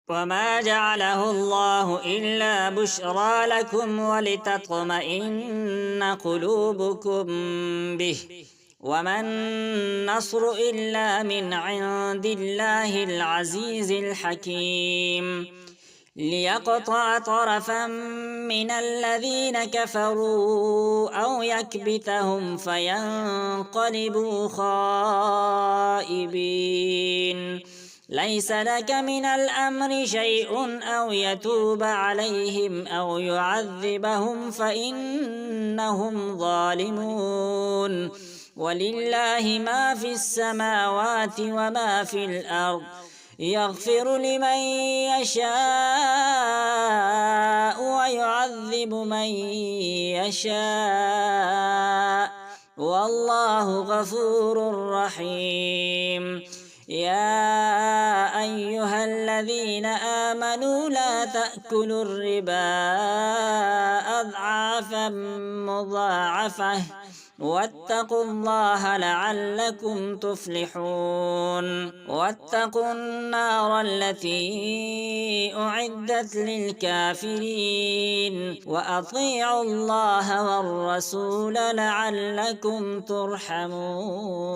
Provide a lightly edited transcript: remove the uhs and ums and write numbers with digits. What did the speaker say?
وما جعله الله إلا بشرى لكم ولتطمئن قلوبكم به، وما النصر إلا من عند الله العزيز الحكيم، ليقطع طرفا من الذين كفروا أو يكبتهم فينقلبوا خائبين. ليس لك من الأمر شيء أو يتوب عليهم أو يعذبهم فإنهم ظالمون. ولله ما في السماوات وما في الأرض، يغفر لمن يشاء ويعذب من يشاء، والله غفور رحيم. يا أيها الذين آمنوا لا تأكلوا الربا أضعافا مضاعفة، واتقوا الله لعلكم تفلحون. واتقوا النار التي أعدت للكافرين، وأطيعوا الله والرسول لعلكم ترحمون.